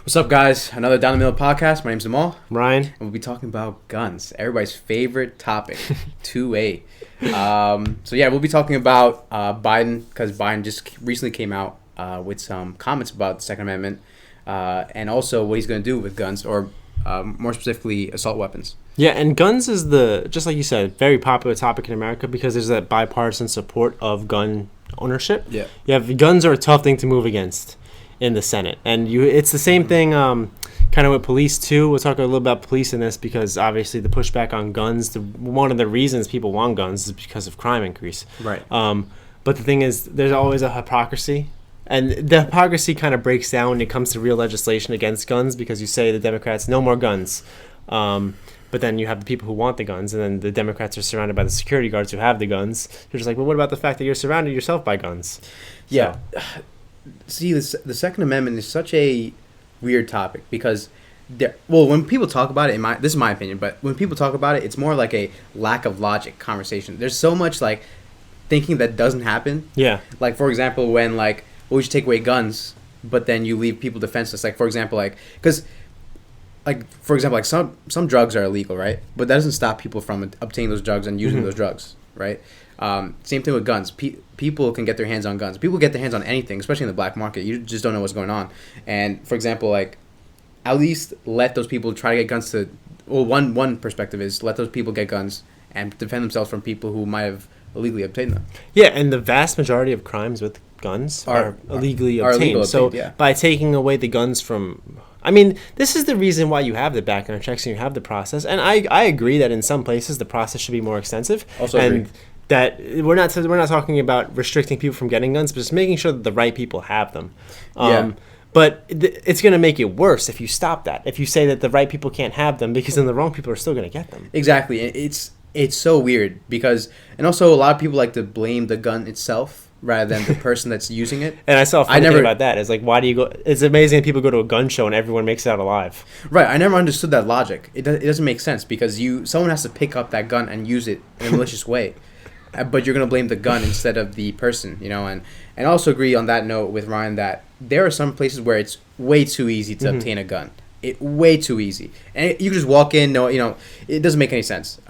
What's up, guys? Another Down the Middle podcast. My name's Nomal. Ryan. And we'll be talking about guns. Everybody's favorite topic. 2A. We'll be talking about Biden, because Biden just recently came out with some comments about the Second Amendment and also what he's going to do with guns, or more specifically, assault weapons. Yeah, and guns is just like you said, very popular topic in America because there's that bipartisan support of gun ownership. Yeah. Guns are a tough thing to move against in the Senate. And it's the same thing kind of with police too. We'll talk a little about police in this because obviously the pushback on guns, one of the reasons people want guns is because of crime increase. Right. But the thing is, there's always a hypocrisy. And the hypocrisy kind of breaks down when it comes to real legislation against guns because you say the Democrats, no more guns. But then you have the people who want the guns, and then the Democrats are surrounded by the security guards who have the guns. You're just like, well, what about the fact that you're surrounded yourself by guns? Yeah. See, the Second Amendment is such a weird topic because, when people talk about it, this is my opinion, but when people talk about it, it's more like a lack of logic conversation. There's so much like thinking that doesn't happen. Yeah. Like, for example, when we should take away guns, but then you leave people defenseless. Like, for example, some drugs are illegal, right? But that doesn't stop people from obtaining those drugs and using those drugs, right? Same thing with guns. People can get their hands on guns. People get their hands on anything, especially in the black market. You just don't know what's going on. And, for example, at least let those people try to get guns to... Well, one perspective is let those people get guns and defend themselves from people who might have illegally obtained them. Yeah, and the vast majority of crimes with guns are illegally obtained. So by taking away the guns from... I mean, this is the reason why you have the background checks and you have the process. And I agree that in some places the process should be more extensive. Also and agree. That we're not talking about restricting people from getting guns, but just making sure that the right people have them. But it's going to make it worse if you stop that. If you say that the right people can't have them, because then the wrong people are still going to get them. Exactly. It's so weird because, and also a lot of people like to blame the gun itself rather than the person that's using it. And I saw a funny thing about that. It's like, why do you go... It's amazing that people go to a gun show and everyone makes it out alive. Right. I never understood that logic. It doesn't make sense because someone has to pick up that gun and use it in a malicious way. But you're going to blame the gun instead of the person, and also agree on that note with Ryan that there are some places where it's way too easy to obtain a gun. Way too easy. And you can just walk in, it doesn't make any sense.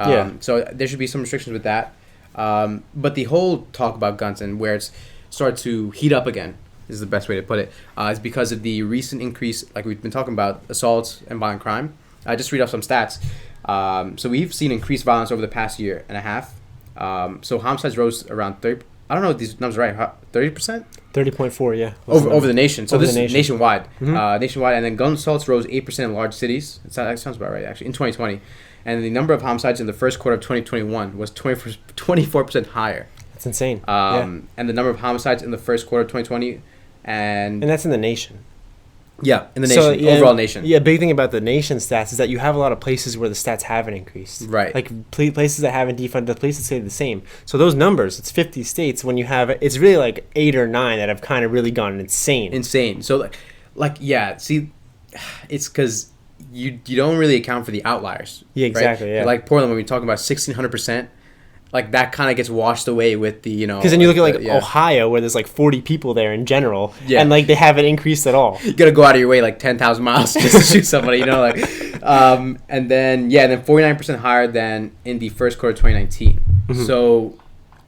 So there should be some restrictions with that. But the whole talk about guns and where it's started to heat up again is the best way to put it, is because of the recent increase, like we've been talking about, assaults and violent crime. I just read off some stats. So we've seen increased violence over the past year and a half. So homicides rose around 30. I don't know if these numbers are right. 30%? 30.4, yeah. Over the nation. So this is nationwide. Mm-hmm. Nationwide. And then gun assaults rose 8% in large cities. That sounds about right, actually, in 2020. And the number of homicides in the first quarter of 2021 was 24% higher. That's insane. And the number of homicides in the first quarter of 2020. And that's in the nation. Yeah, in the nation, overall nation. Yeah, big thing about the nation stats is that you have a lot of places where the stats haven't increased. Right. Like places that haven't defunded, the places stay the same. So those numbers, it's 50 states. When you have, it's really like 8 or 9 that have kind of really gone insane. So, see, it's because you don't really account for the outliers. Yeah, exactly, right? Yeah. Like Portland, when we talk about 1,600%, like that kind of gets washed away with the, Because then you look at Ohio, where there's 40 people there in general, and they haven't increased at all. You got to go out of your way 10,000 miles just to shoot somebody, and then 49% higher than in the first quarter of 2019. Mm-hmm. So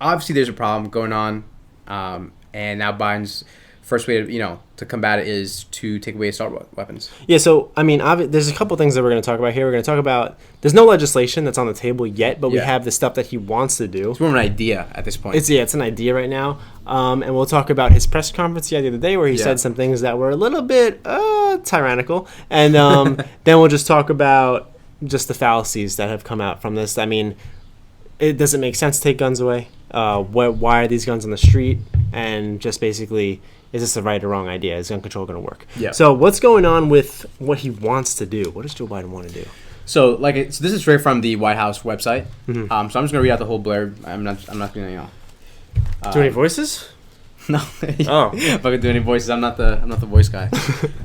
obviously there's a problem going on, and now Biden's first way to combat it is to take away assault weapons. Yeah, so, I mean, there's a couple things that we're going to talk about here. We're going to talk about, there's no legislation that's on the table yet, but we have the stuff that he wants to do. It's more of an idea at this point. It's an idea right now. And we'll talk about his press conference the other day where he said some things that were a little bit tyrannical. And then we'll just talk about just the fallacies that have come out from this. I mean, it doesn't make sense to take guns away. Why are these guns on the street? And just basically... is this the right or wrong idea? Is gun control going to work? Yeah. So what's going on with what he wants to do? What does Joe Biden want to do? So this is straight from the White House website. Mm-hmm. So I'm just going to read out the whole blurb. I'm not going to do any voices? No. Oh. If I could do any voices, I'm not the voice guy.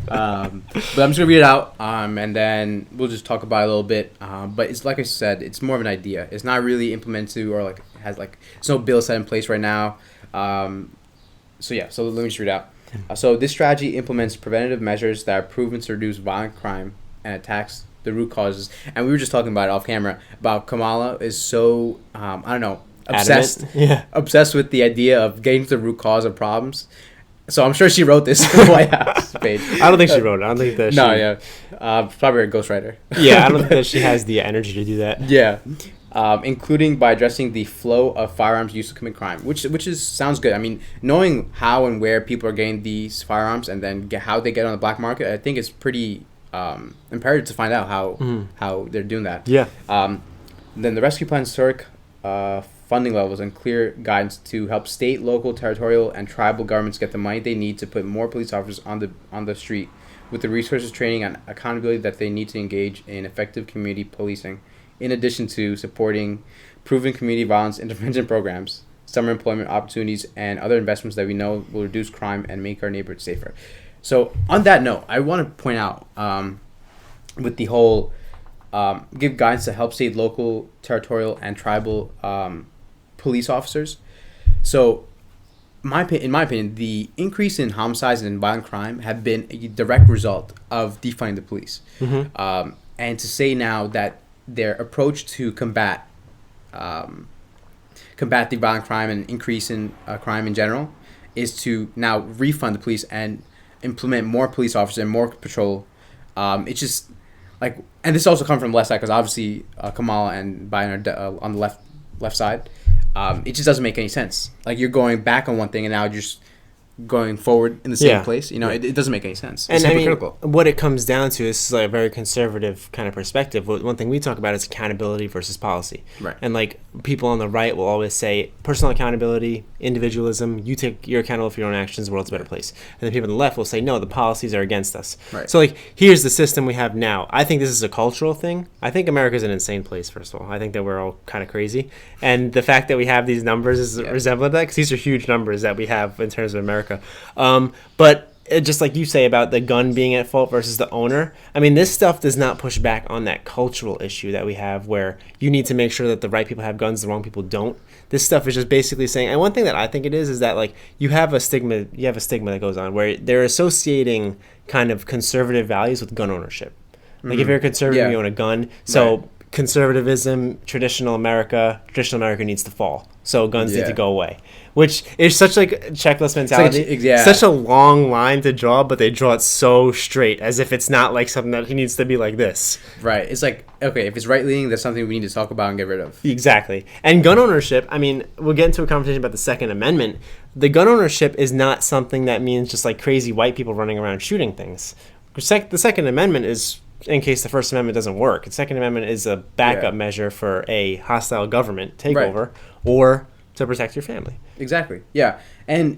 But I'm just going to read it out, and then we'll just talk about it a little bit. But it's like I said, it's more of an idea. It's not really implemented or there's no bill set in place right now. So let me just read out. So this strategy implements preventative measures that are proven to reduce violent crime and attacks the root causes. And we were just talking about it off camera about Kamala is so I don't know, obsessed with the idea of getting to the root cause of problems. So I'm sure she wrote this on the White House page. I don't think she wrote it. I don't think that probably a ghostwriter. Yeah, I don't think that she has the energy to do that. Yeah. Including by addressing the flow of firearms used to commit crime, which sounds good. I mean, knowing how and where people are getting these firearms and then how they get on the black market, I think it's pretty imperative to find out how they're doing that. Yeah. Then the rescue plan's historic funding levels and clear guidance to help state, local, territorial, and tribal governments get the money they need to put more police officers on the street with the resources, training, and accountability that they need to engage in effective community policing, in addition to supporting proven community violence intervention programs, summer employment opportunities, and other investments that we know will reduce crime and make our neighborhoods safer. So on that note, I want to point out with the whole give guidance to help state, local, territorial, and tribal police officers. So in my opinion, the increase in homicides and violent crime have been a direct result of defunding the police. Mm-hmm. And to say now that their approach to combat the violent crime and increase in crime in general is to now refund the police and implement more police officers and more patrol. It's just like, and this also comes from the left side because obviously Kamala and Biden are on the left side. It just doesn't make any sense. Like, you're going back on one thing and now you're just going forward in the same place. You know, it doesn't make any sense. It's hypocritical. I mean, what it comes down to is like a very conservative kind of perspective. One thing we talk about is accountability versus policy. Right. And like people on the right will always say personal accountability, individualism, you're accountable for your own actions, the world's a better place. And then people on the left will say, no, the policies are against us. Right. So like, here's the system we have now. I think this is a cultural thing. I think America's an insane place, first of all. I think that we're all kind of crazy. And the fact that we have these numbers is resemblant of that, because these are huge numbers that we have in terms of America. But just like you say about the gun being at fault versus the owner, I mean, this stuff does not push back on that cultural issue that we have where you need to make sure that the right people have guns, the wrong people don't. This stuff is just basically saying, and one thing that I think it is that like you have a stigma that goes on where they're associating kind of conservative values with gun ownership. Like if you're a conservative, you own a gun. So conservatism, traditional America needs to fall. So guns need to go away. Which is such like a checklist mentality. Such a long line to draw, but they draw it so straight as if it's not like something that he needs to be like this. Right. It's like, okay, if it's right-leaning, that's something we need to talk about and get rid of. Exactly. And gun ownership, I mean, we'll get into a conversation about the Second Amendment. The gun ownership is not something that means just like crazy white people running around shooting things. The Second Amendment is in case the First Amendment doesn't work. The Second Amendment is a backup measure for a hostile government takeover or to protect your family. Exactly. Yeah. And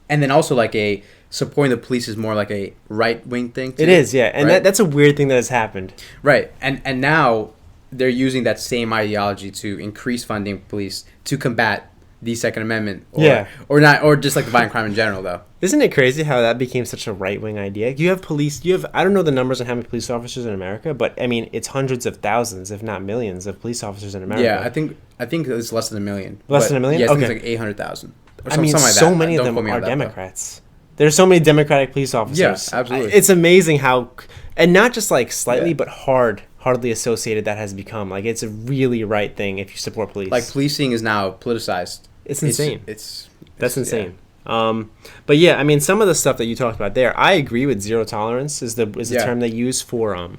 then also like supporting the police is more like a right-wing thing too. It is, yeah. And that's a weird thing that has happened. Right. And now they're using that same ideology to increase funding police to combat the Second Amendment or just like the violent crime in general, though. Isn't it crazy how that became such a right-wing idea? I don't know the numbers on how many police officers in America, but I mean it's hundreds of thousands, if not millions, of police officers in America. Yeah, I think it's less than a million. Less than a million? Yeah, I think it's like 800,000. I mean, so many of them are Democrats. There's so many Democratic police officers. Yes, absolutely. It's amazing how, and not just like slightly, but hardly associated that has become. Like, it's a really right thing if you support police. Like, policing is now politicized. It's insane. That's insane. Yeah. But yeah, I mean, some of the stuff that you talked about there, I agree with. Zero tolerance is the term they use for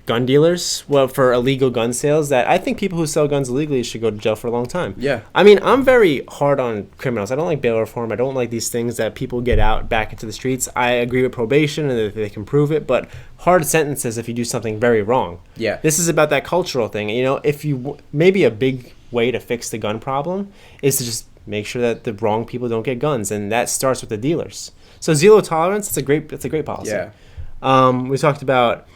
gun dealers. Well, for illegal gun sales, that I think people who sell guns illegally should go to jail for a long time. Yeah. I mean, I'm very hard on criminals. I don't like bail reform. I don't like these things that people get out back into the streets. I agree with probation and that they can prove it, but hard sentences if you do something very wrong. Yeah. This is about that cultural thing. You know, if you maybe a big way to fix the gun problem is to just make sure that the wrong people don't get guns, and that starts with the dealers. So zero tolerance, it's a great policy. Yeah. We talked about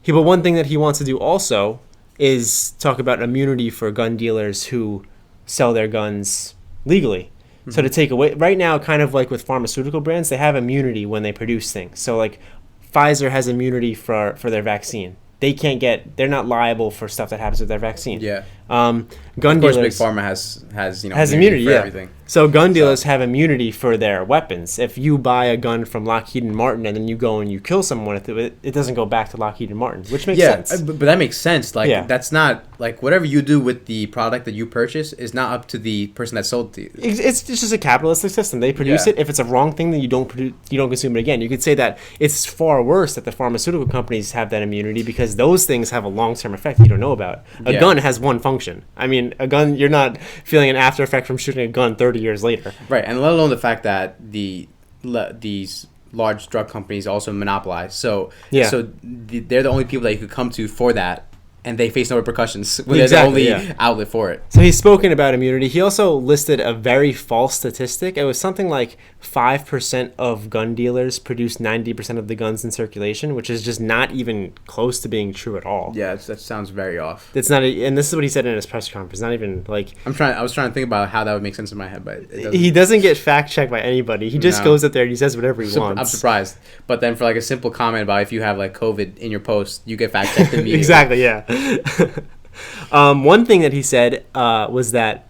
but one thing that he wants to do also is talk about immunity for gun dealers who sell their guns legally. Mm-hmm. So to take away right now, kind of like with pharmaceutical brands, they have immunity when they produce things. So like Pfizer has immunity for their vaccine. They're not liable for stuff that happens with their vaccine. Yeah. Gun Of course, dealers Big Pharma has immunity for yeah. everything. So gun dealers have immunity for their weapons. If you buy a gun from Lockheed and Martin and then you go and you kill someone with it, it doesn't go back to Lockheed and Martin, which makes sense. But that makes sense. Like that's not like whatever you do with the product that you purchase is not up to the person that sold it to you. It's just a capitalistic system. They produce it. If it's a wrong thing, then you don't consume it again. You could say that it's far worse that the pharmaceutical companies have that immunity because those things have a long-term effect you don't know about. A gun has one function. I mean, a gun, you're not feeling an after effect from shooting a gun 30 years later. Right, and let alone the fact that these large drug companies also monopolize. So they're the only people that you could come to for that, and they face no repercussions when they're the only outlet for it. So he's spoken about immunity. He also listed a very false statistic. It was something like 5% of gun dealers produce 90% of the guns in circulation, which is just not even close to being true at all. Yeah, that sounds very off. It's not, and this is what he said in his press conference. Not even like I was trying to think about how that would make sense in my head, but he doesn't get fact checked by anybody. He just goes up there and he says whatever he wants. I'm surprised, but then for like a simple comment about if you have like COVID in your post, you get fact checked immediately. Exactly. Yeah. One thing that he said was that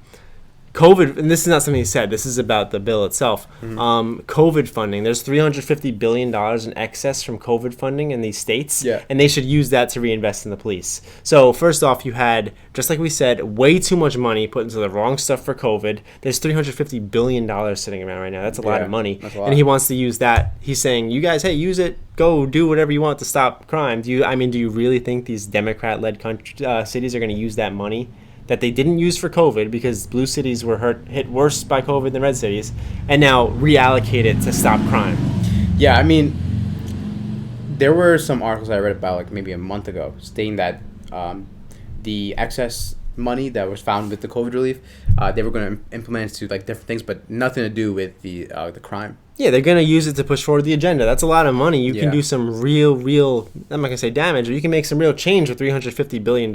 COVID, and this is not something he said, this is about the bill itself. COVID funding, there's $350 billion in excess from COVID funding in these states, and they should use that to reinvest in the police. So first off, you had, just like we said, way too much money put into the wrong stuff for COVID. There's $350 billion sitting around right now. That's a lot of money. And he wants to use that. He's saying, you guys, hey, use it. Go do whatever you want to stop crime. Do you really think these Democrat-led cities are going to use that money that they didn't use for COVID because blue cities were hit worse by COVID than red cities, and now reallocate it to stop crime? Yeah, I mean, there were some articles I read about like maybe a month ago stating that the excess money that was found with the COVID relief, they were going to implement it to like different things, but nothing to do with the crime. Yeah, they're going to use it to push forward the agenda. That's a lot of money. You can do some real, I'm not going to say damage, but you can make some real change with $350 billion.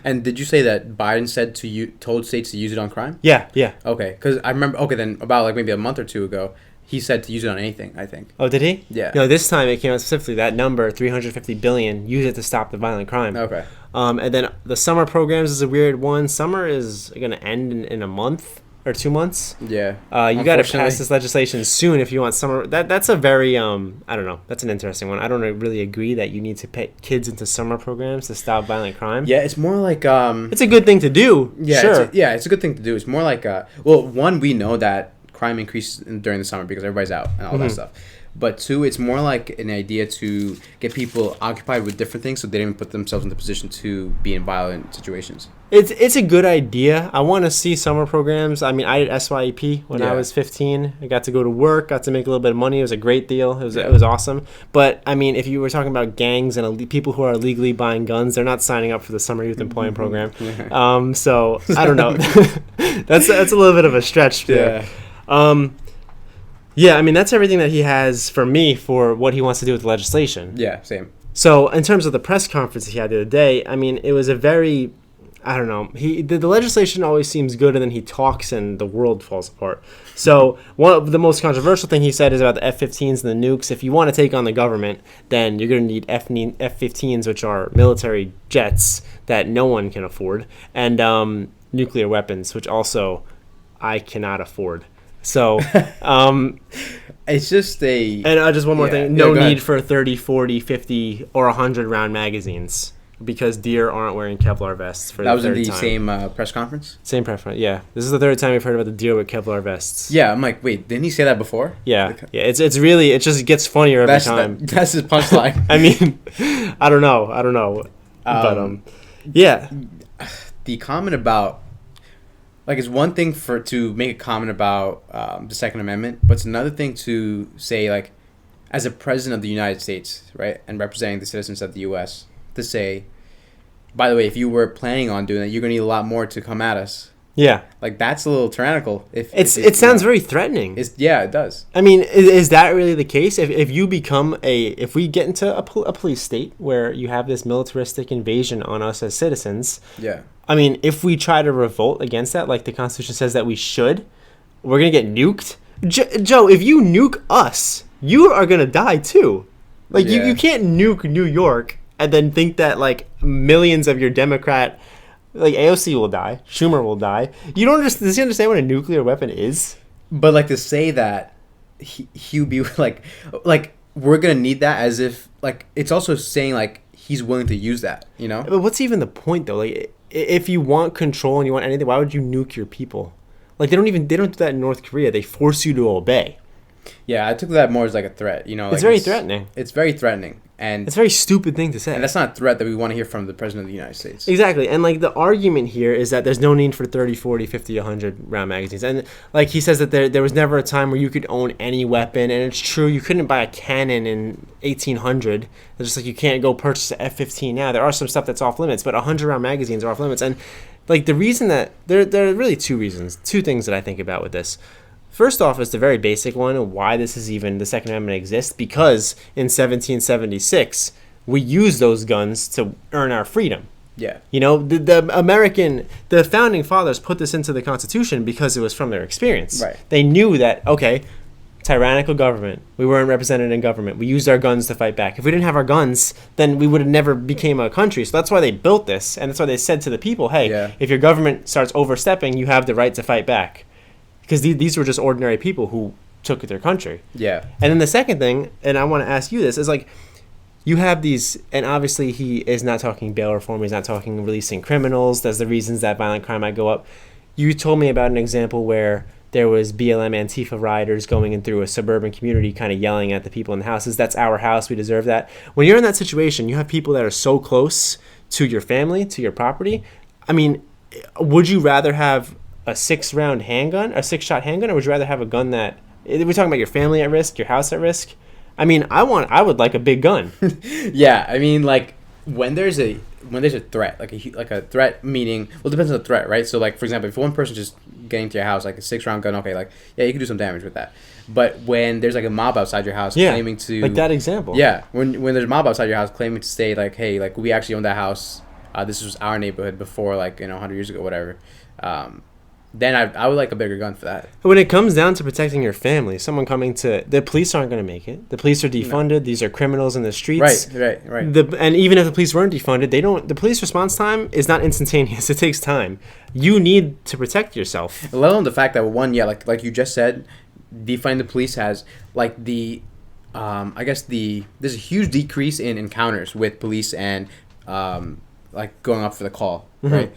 And did you say that Biden said told states to use it on crime? Yeah. Okay, because I remember, then about like maybe a month or two ago, he said to use it on anything, I think. Oh, did he? Yeah. No, this time it came out specifically, that number, $350 billion, use it to stop the violent crime. Okay. And then the summer programs is a weird one. Summer is going to end in a month or 2 months. Yeah. You got to pass this legislation soon if you want summer. That's a very I don't know. That's an interesting one. I don't really agree that you need to put kids into summer programs to stop violent crime. Yeah, it's more like it's a good thing to do. Yeah, sure. It's a good thing to do. It's more like one, we know that crime increases during the summer because everybody's out and all that stuff. But two, it's more like an idea to get people occupied with different things so they don't even put themselves in the position to be in violent situations. It's a good idea. I want to see summer programs. I mean, I did SYEP when I was 15. I got to go to work, got to make a little bit of money. It was a great deal. It was awesome. But, I mean, if you were talking about gangs and people who are illegally buying guns, they're not signing up for the Summer Youth Employment Program. So, I don't know. That's a little bit of a stretch there. Yeah, I mean, that's everything that he has for me for what he wants to do with the legislation. Yeah, same. So, in terms of the press conference he had the other day, I mean, it was a very, I don't know, the legislation always seems good and then he talks and the world falls apart. So, one of the most controversial thing he said is about the F-15s and the nukes. If you want to take on the government, then you're going to need F-15s, which are military jets that no one can afford, and nuclear weapons, which also I cannot afford. So, it's just and just one more thing. No need for 30, 40, 50, or 100 round magazines because deer aren't wearing Kevlar vests for the third time. That was in the same press conference? Same press conference, yeah. This is the third time we've heard about the deer with Kevlar vests. Yeah, I'm like, wait, didn't he say that before? Yeah. It's really, it just gets funnier every time. That's his punchline. I mean, I don't know. But, yeah. The comment about, like, it's one thing to make a comment about the Second Amendment, but it's another thing to say, like, as a president of the United States, right, and representing the citizens of the U.S., to say, by the way, if you were planning on doing that, you're going to need a lot more to come at us. Yeah. Like, that's a little tyrannical. It sounds very threatening. Yeah, it does. I mean, is that really the case? If you become if we get into a police state where you have this militaristic invasion on us as citizens, yeah. I mean, if we try to revolt against that, like the Constitution says that we should, we're going to get nuked. Joe, if you nuke us, you are going to die too. Like, you can't nuke New York and then think that, like, millions of your Democrat Like, AOC will die. Schumer will die. You don't understand. Does he understand what a nuclear weapon is? But, like, to say that he would be, like, we're going to need that as if, like, it's also saying, like, he's willing to use that, you know? But what's even the point, though? Like, if you want control and you want anything, why would you nuke your people? Like, they don't do that in North Korea. They force you to obey. Yeah, I took that more as like a threat, you know. It's like very threatening. It's very threatening. And it's a very stupid thing to say. And that's not a threat that we want to hear from the President of the United States. Exactly. And, like, the argument here is that there's no need for 30, 40, 50, 100 round magazines. And, like, he says that there was never a time where you could own any weapon. And it's true. You couldn't buy a cannon in 1800. It's just like you can't go purchase an F-15 now. There are some stuff that's off limits, but 100 round magazines are off limits. And, like, the reason that there are really two things that I think about with this. First off is the very basic one of why this is even the Second Amendment exists, because in 1776 we used those guns to earn our freedom. Yeah. You know, the founding fathers put this into the Constitution because it was from their experience. Right. They knew that, okay, tyrannical government, we weren't represented in government, we used our guns to fight back. If we didn't have our guns, then we would have never became a country. So that's why they built this, and that's why they said to the people, hey, if your government starts overstepping, you have the right to fight back. Because these were just ordinary people who took their country. Yeah. And then the second thing, and I want to ask you this, is like, you have these, and obviously he is not talking bail reform, he's not talking releasing criminals, that's the reasons that violent crime might go up. You told me about an example where there was BLM Antifa rioters going in through a suburban community kind of yelling at the people in the houses, that's our house, we deserve that. When you're in that situation, you have people that are so close to your family, to your property. I mean, would you rather have a 6-shot handgun, or would you rather have a gun that, we're talking about your family at risk, your house at risk? I mean, I would like a big gun. Yeah, I mean, like, when there's a threat, like a threat, meaning, well, it depends on the threat, right? So, like, for example, if one person just getting to your house, like a 6-round gun, okay, like, yeah, you can do some damage with that. But when there's like a mob outside your house claiming to, like that example, when there's a mob outside your house claiming to say, like, hey, like, we actually own that house, this was our neighborhood before, like, 100 years ago, whatever. Then I would like a bigger gun for that. When it comes down to protecting your family, someone coming to, the police aren't going to make it. The police are defunded. No. These are criminals in the streets. Right. And even if the police weren't defunded, the police response time is not instantaneous. It takes time. You need to protect yourself. Let alone the fact that like you just said, defunding the police has like there's a huge decrease in encounters with police and like going up for the call, right?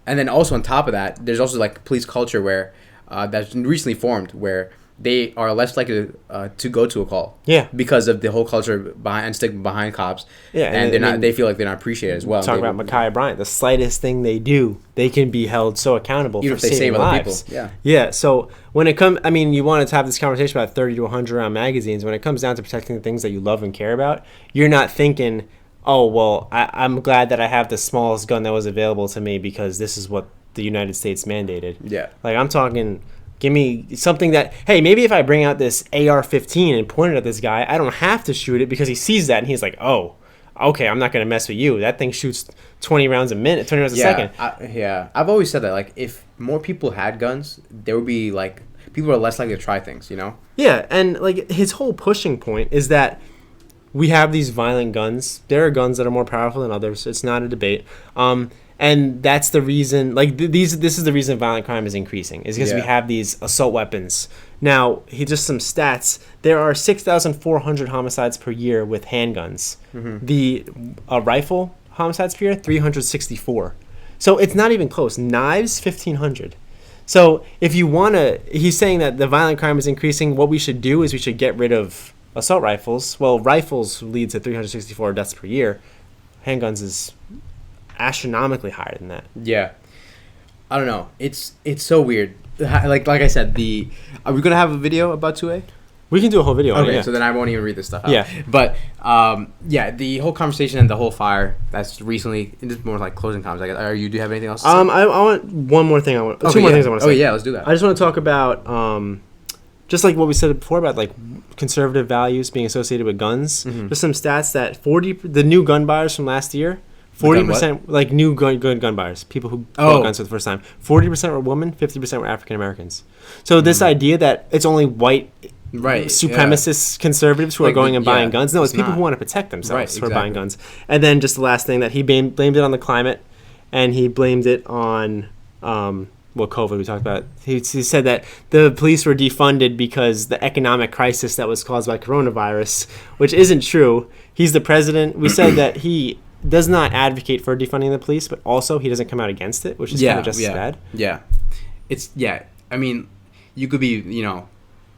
And then also on top of that, there's also like police culture where that's recently formed where they are less likely to go to a call. Yeah. Because of the whole culture behind sticking behind cops. Yeah. And they feel like they're not appreciated as well. Talking about Ma'Khia Bryant, the slightest thing they do, they can be held so accountable for saving lives. People. Yeah. Yeah. So when it comes, I mean, you wanted to have this conversation about 30 to 100 round magazines. When it comes down to protecting the things that you love and care about, you're not thinking, oh, well, I'm glad that I have the smallest gun that was available to me because this is what the United States mandated. Yeah. Like, I'm talking, give me something that, hey, maybe if I bring out this AR-15 and point it at this guy, I don't have to shoot it because he sees that and he's like, oh, okay, I'm not going to mess with you. That thing shoots 20 rounds a minute, 20 rounds a second. I've always said that, like, if more people had guns, there would be, like, people are less likely to try things, you know? Yeah, and, like, his whole pushing point is that we have these violent guns. There are guns that are more powerful than others. It's not a debate. And that's the reason, like, this is the reason violent crime is increasing, is because we have these assault weapons. Now, just some stats. There are 6,400 homicides per year with handguns. The rifle homicides per year, 364. So it's not even close. Knives, 1,500. So if you want to, he's saying that the violent crime is increasing. What we should do is we should get rid of assault rifles. Well, rifles lead to 364 deaths per year. Handguns is astronomically higher than that. Yeah, I don't know. It's so weird. Like I said, are we gonna have a video about 2A? We can do a whole video. Okay, so then I won't even read this stuff out. Yeah, but the whole conversation and the whole fire that's recently. It's more like closing comments. I guess. Do you have anything else? I want one more thing. Two more things I want to say. Oh yeah, let's do that. I just want to talk about just like what we said before about like conservative values being associated with guns. Just some stats that the new gun buyers from last year, 40%, like new gun buyers, people who bought guns for the first time, 40% were women, 50% were African Americans. So this idea that it's only white supremacist conservatives who are going and buying guns. No, it's people who want to protect themselves who are buying guns. And then just the last thing that he blamed it on the climate. and he blamed it on COVID we talked about. He said that the police were defunded because the economic crisis that was caused by coronavirus, which isn't true. He's the president. We said that he does not advocate for defunding the police, but also he doesn't come out against it, which is kind of just as bad. Yeah. I mean, you could be,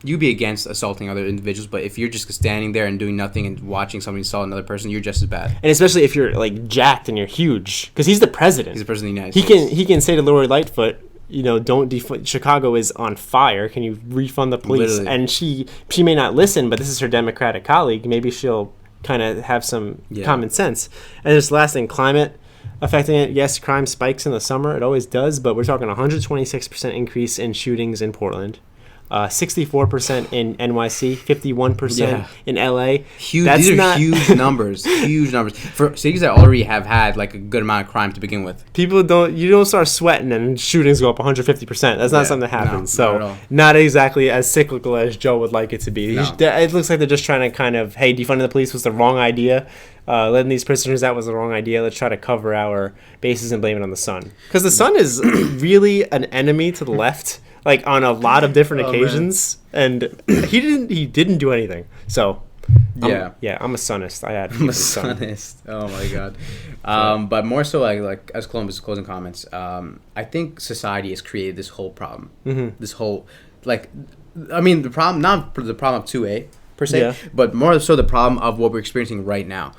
you could be against assaulting other individuals, but if you're just standing there and doing nothing and watching somebody assault another person, you're just as bad. And especially if you're like jacked and you're huge, because he's the president. He's the president of the United States. He can say to Lori Lightfoot, don't defund. Chicago is on fire. Can you refund the police? Literally. And she may not listen, but this is her Democratic colleague. Maybe she'll kind of have some common sense. And this last thing, climate affecting it. Yes, crime spikes in the summer. It always does, but we're talking 126% increase in shootings in Portland. 64% in NYC, 51% in LA. Huge. These are huge numbers. Huge numbers for cities that already have had like a good amount of crime to begin with. You don't start sweating and shootings go up 150%. That's not something that happens. No, not exactly as cyclical as Joe would like it to be. No. It looks like they're just trying to kind of, hey, defunding the police was the wrong idea. Letting these prisoners out was the wrong idea. Let's try to cover our bases and blame it on the sun. Because the sun is really an enemy to the left. Like on a lot of different occasions, and he didn't do anything. So, I'm a sunist. I'm a sunist. Oh my god. But more so like as Columbus' closing comments, I think society has created this whole problem. Mm-hmm. This whole the problem, not the problem of 2A per se, but more so the problem of what we're experiencing right now.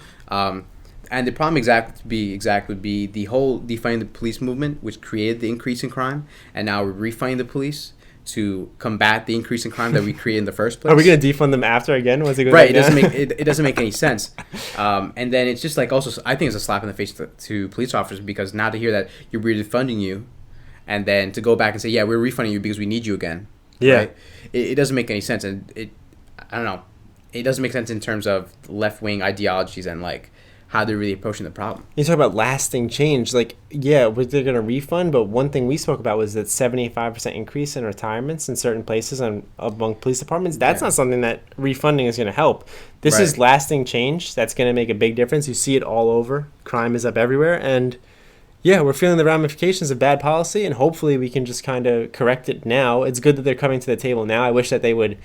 And the problem would be the whole defunding the police movement, which created the increase in crime, and now we're refunding the police to combat the increase in crime that we created in the first place. Are we going to defund them after again? What's it going right? It doesn't make any sense. And then it's just like also I think it's a slap in the face to police officers, because now to hear that we're defunding you, and then to go back and say we're refunding you because we need you again. Yeah, right? It doesn't make any sense, and I don't know. It doesn't make sense in terms of left wing ideologies and like how they're really approaching the problem. You talk about lasting change. Like, they're going to refund, but one thing we spoke about was that 75% increase in retirements in certain places among police departments. That's not something that refunding is going to help. This is lasting change that's going to make a big difference. You see it all over. Crime is up everywhere. And, we're feeling the ramifications of bad policy, and hopefully we can just kind of correct it now. It's good that they're coming to the table now. I wish that they would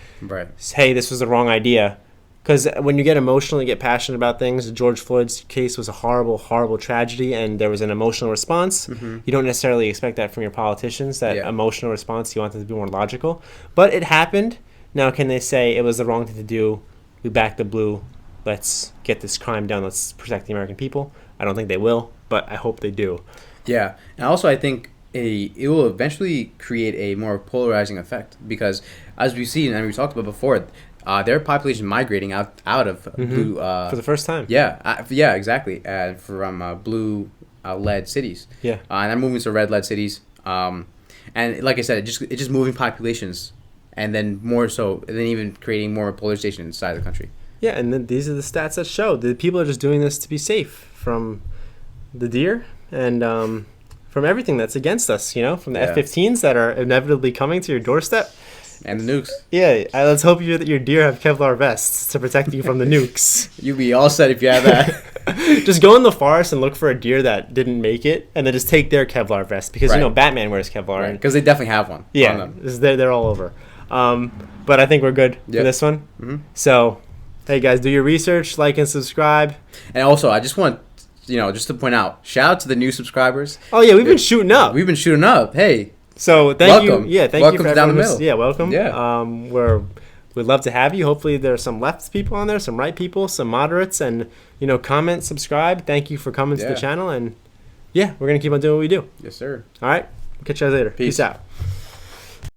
say this was the wrong idea. Because when you get emotional, you get passionate about things. George Floyd's case was a horrible, horrible tragedy, and there was an emotional response. Mm-hmm. You don't necessarily expect that from your politicians, that emotional response. You want them to be more logical. But it happened. Now, can they say it was the wrong thing to do? We back the blue. Let's get this crime down. Let's protect the American people. I don't think they will, but I hope they do. Yeah. And also I think it will eventually create a more polarizing effect, because as we've seen and we talked about before, their population migrating out of blue for the first time. Yeah, exactly. From blue led cities. Yeah, and they're moving to red led cities. And like I said, it's just moving populations, and then more so, and then even creating more polarization inside the country. Yeah, and then these are the stats that show the people are just doing this to be safe from the deer and from everything that's against us. From the F-15s that are inevitably coming to your doorstep. And the nukes. Yeah, let's hope that your deer have Kevlar vests to protect you from the nukes. You'd be all set if you have that. Just go in the forest and look for a deer that didn't make it, and then just take their Kevlar vest, because Batman wears Kevlar. Because they definitely have one. Yeah, they're all over. But I think we're good for this one. Mm-hmm. So, hey guys, do your research, like and subscribe. And also, I just want just to point out, shout out to the new subscribers. Oh yeah, we've been shooting up. Hey. So thank you. Yeah, thank welcome you for down the middle. Yeah, welcome. Yeah. We'd love to have you. Hopefully there's some left people on there, some right people, some moderates, and comment, subscribe. Thank you for coming to the channel, and we're gonna keep on doing what we do. Yes, sir. All right. Catch you guys later. Peace out.